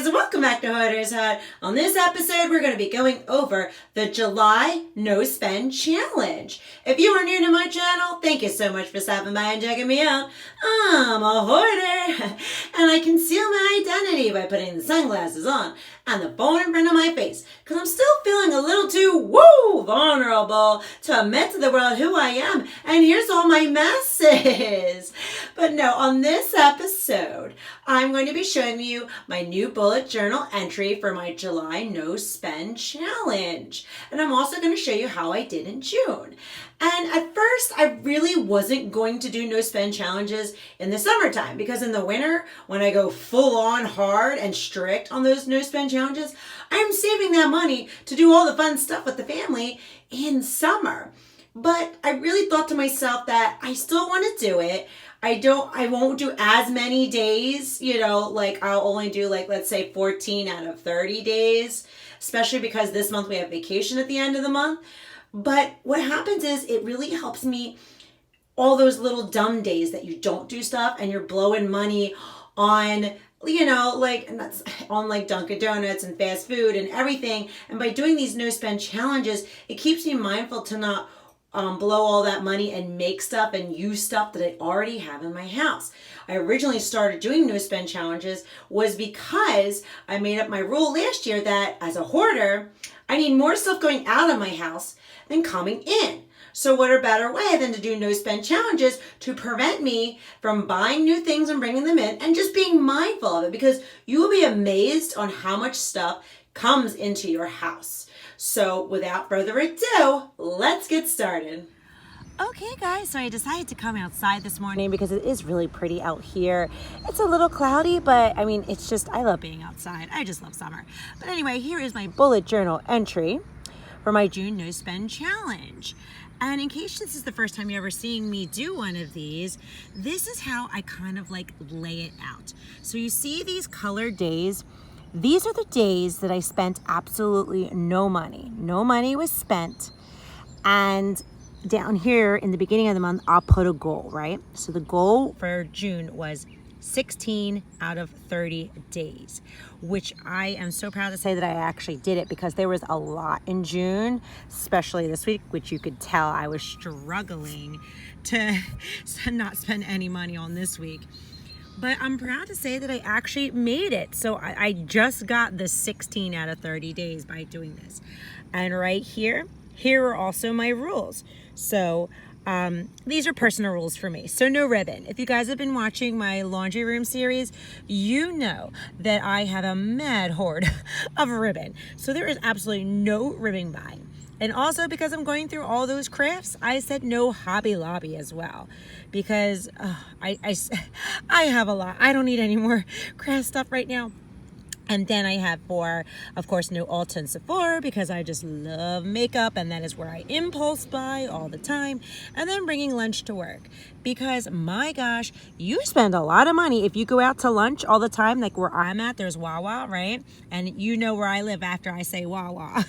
guys, welcome back to Hoarder's Hut. On this episode, we're going to be going over the July No Spend Challenge. If you are new to my channel, thank you so much for stopping by and checking me out. I'm a hoarder, and I conceal my identity by putting the sunglasses on and the phone in front of my face, because I'm still feeling a little too, vulnerable to admit to the world who I am, and here's all my messes. But no, on this episode, I'm going to be showing you my new bullet journal entry for my July No Spend Challenge. And I'm also going to show you how I did in June. And at first, I really wasn't going to do no spend challenges in the summertime, because in the winter, when I go full on hard and strict on those no spend challenges, I'm saving that money to do all the fun stuff with the family in summer. But I really thought to myself that I still want to do it. I won't do as many days, like I'll only do let's say 14 out of 30 days, especially because this month we have vacation at the end of the month. But what happens is it really helps me all those little dumb days that you don't do stuff and you're blowing money on, and that's on Dunkin' Donuts and fast food and everything. And by doing these no spend challenges, it keeps me mindful to not blow all that money and make stuff and use stuff that I already have in my house. I originally started doing no spend challenges was because I made up my rule last year that as a hoarder, I need more stuff going out of my house than coming in. So what a better way than to do no spend challenges to prevent me from buying new things and bringing them in and just being mindful of it, because you will be amazed on how much stuff comes into your house. So without further ado, let's get started. Okay guys, so I decided to come outside this morning because it is really pretty out here. It's a little cloudy, but I mean, I love being outside. I just love summer. But anyway, here is my bullet journal entry for my June No Spend Challenge. And in case this is the first time you're ever seeing me do one of these, this is how I kind of lay it out. So you see these colored days. These are the days that I spent absolutely no money. No money was spent. And down here in the beginning of the month, I'll put a goal, right? So the goal for June was 16 out of 30 days, which I am so proud to say that I actually did it, because there was a lot in June, especially this week, which you could tell I was struggling to not spend any money on this week. But I'm proud to say that I actually made it. So I just got the 16 out of 30 days by doing this. And right here are also my rules. So these are personal rules for me. So no ribbon. If you guys have been watching my laundry room series, you know that I have a mad hoard of ribbon. So there is absolutely no ribbon buying. And also, because I'm going through all those crafts, I said no Hobby Lobby as well, because I have a lot. I don't need any more craft stuff right now. And then I have of course, no Ulta and Sephora, because I just love makeup, and that is where I impulse buy all the time. And then bringing lunch to work, because my gosh, you spend a lot of money if you go out to lunch all the time. Like where I'm at, there's Wawa, right? And you know where I live after I say Wawa.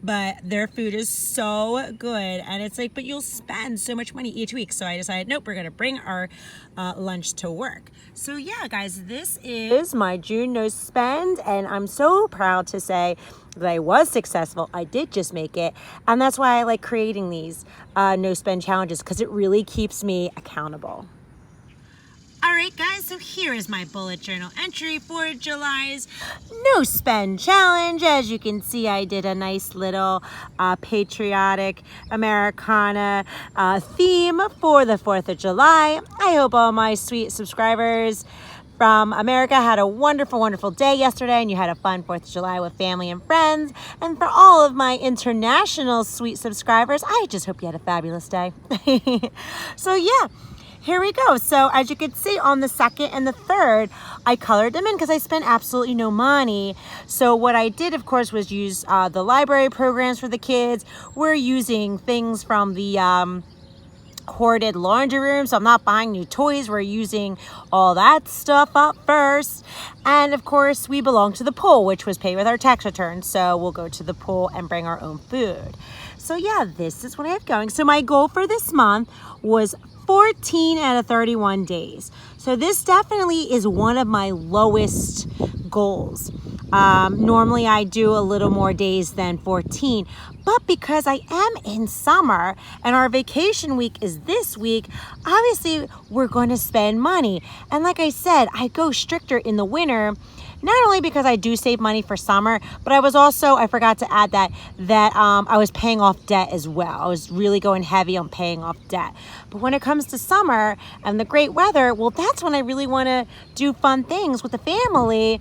But their food is so good, and it's but you'll spend so much money each week. So I decided, nope, we're gonna bring our lunch to work. So yeah, guys, this is my June No Spend. And I'm so proud to say that I was successful. I did just make it. And that's why I like creating these no spend challenges, because it really keeps me accountable. All right, guys, so here is my bullet journal entry for July's No Spend Challenge. As you can see, I did a nice little patriotic Americana theme for the 4th of July. I hope all my sweet subscribers from America had a wonderful, wonderful day yesterday, and you had a fun 4th of July with family and friends. And for all of my international sweet subscribers, I just hope you had a fabulous day. So yeah, here we go. So as you can see, on the 2nd and the 3rd, I colored them in because I spent absolutely no money. So what I did, of course, was use the library programs for the kids. We're using things from the hoarded laundry room, so I'm not buying new toys. We're using all that stuff up first. And of course, we belong to the pool, which was paid with our tax return, so we'll go to the pool and bring our own food. So yeah, this is what I have going. So my goal for this month was 14 out of 31 days. So this definitely is one of my lowest goals. Normally I do a little more days than 14, but because I am in summer and our vacation week is this week, obviously we're going to spend money. And like I said, I go stricter in the winter, not only because I do save money for summer, but I forgot to add that I was paying off debt as well. I was really going heavy on paying off debt. But when it comes to summer and the great weather, well, that's when I really want to do fun things with the family.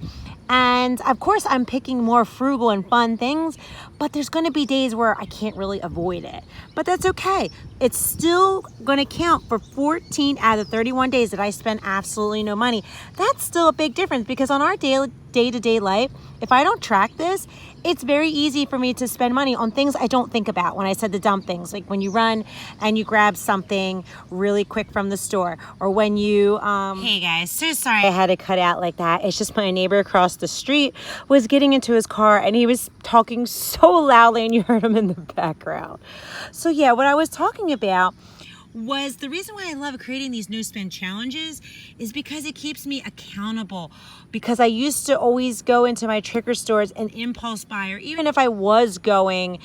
And of course, I'm picking more frugal and fun things, but there's going to be days where I can't really avoid it. But that's okay. It's still going to count for 14 out of 31 days that I spend absolutely no money. That's still a big difference because on our day-to-day life, if I don't track this, it's very easy for me to spend money on things I don't think about. When I said the dumb things, like when you run and you grab something really quick from the store, or when you hey guys, so sorry I had to cut out like that. It's just my neighbor across the street was getting into his car and he was talking so loudly and you heard him in the background. So yeah, what I was talking about was the reason why I love creating these no spend challenges is because it keeps me accountable. Because I used to always go into my trigger stores and impulse buy, or even if I was going,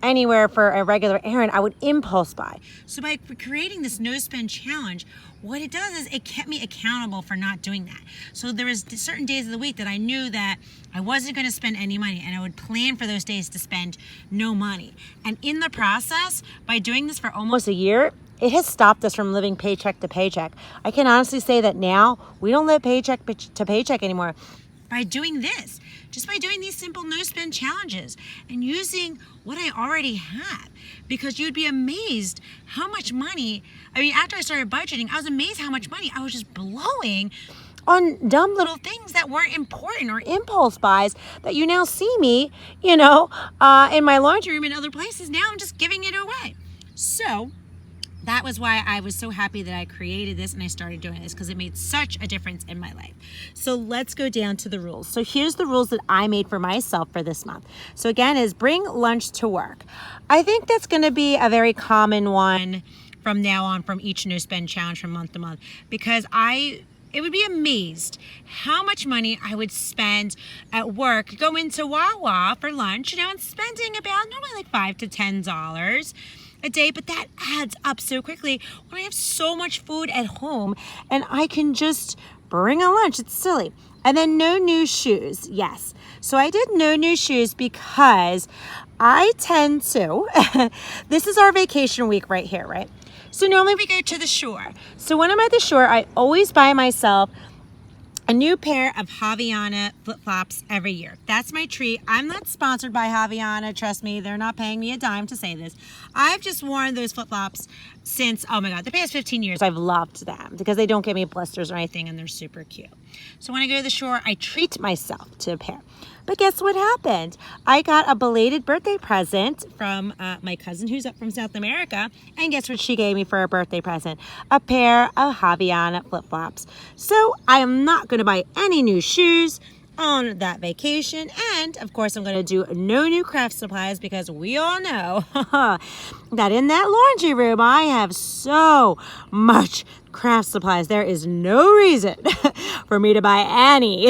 anywhere for a regular errand, I would impulse buy. So by creating this no spend challenge, what it does is it kept me accountable for not doing that. So there was certain days of the week that I knew that I wasn't going to spend any money, and I would plan for those days to spend no money. And in the process, by doing this for almost a year, it has stopped us from living paycheck to paycheck. I can honestly say that now we don't live paycheck to paycheck anymore. By doing this, just by doing these simple no spend challenges and using what I already have, because you'd be amazed how much money, after I started budgeting, I was amazed how much money I was just blowing on dumb little things that weren't important, or impulse buys that you now see me, in my laundry room and other places. Now I'm just giving it away. So that was why I was so happy that I created this and I started doing this, because it made such a difference in my life. So let's go down to the rules. So here's the rules that I made for myself for this month. So again, is bring lunch to work. I think that's going to be a very common one from now on, from each no spend challenge from month to month, because it would be amazed how much money I would spend at work, going to Wawa for lunch, and spending about normally like $5 to $10 a day, but that adds up so quickly when I have so much food at home and I can just bring a lunch. It's silly. And then no new shoes. Yes. So I did no new shoes because I tend to, this is our vacation week right here, right? So normally we go to the shore. So when I'm at the shore, I always buy myself a new pair of Havaiana flip-flops every year. That's my treat. I'm not sponsored by Havaiana. Trust me, they're not paying me a dime to say this. I've just worn those flip-flops since, oh my God, the past 15 years. I've loved them because they don't give me blisters or anything, and they're super cute. So when I go to the shore, I treat myself to a pair. But guess what happened? I got a belated birthday present from my cousin who's up from South America. And guess what she gave me for a birthday present? A pair of Havaiana flip-flops. So I am not going to buy any new shoes on that vacation. And of course, I'm going to do no new craft supplies, because we all know that in that laundry room, I have so much craft supplies. There is no reason for me to buy any.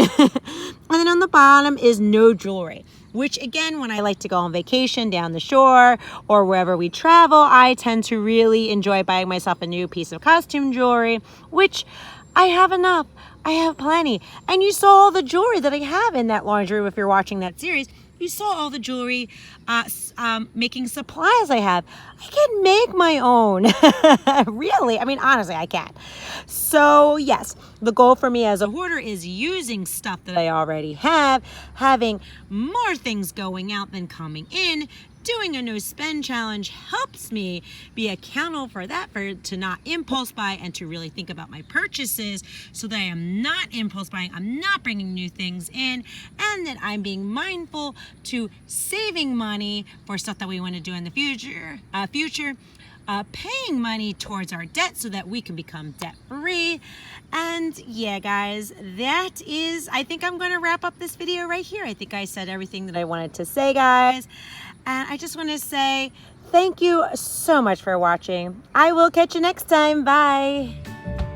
And then on the bottom is no jewelry, which again, when I like to go on vacation down the shore or wherever we travel, I tend to really enjoy buying myself a new piece of costume jewelry, which I have enough. I have plenty. And you saw all the jewelry that I have in that laundry room. If you're watching that series, you saw all the jewelry making supplies I have. I can make my own. Really? Honestly, I can. So yes, the goal for me as a hoarder is using stuff that I already have, having more things going out than coming in. Doing a no spend challenge helps me be accountable for that, to not impulse buy, and to really think about my purchases so that I am not impulse buying, I'm not bringing new things in, and that I'm being mindful to saving money for stuff that we want to do in the future, paying money towards our debt so that we can become debt free. And yeah, guys, I think I'm going to wrap up this video right here. I think I said everything that I wanted to say, guys. And I just want to say thank you so much for watching. I will catch you next time. Bye.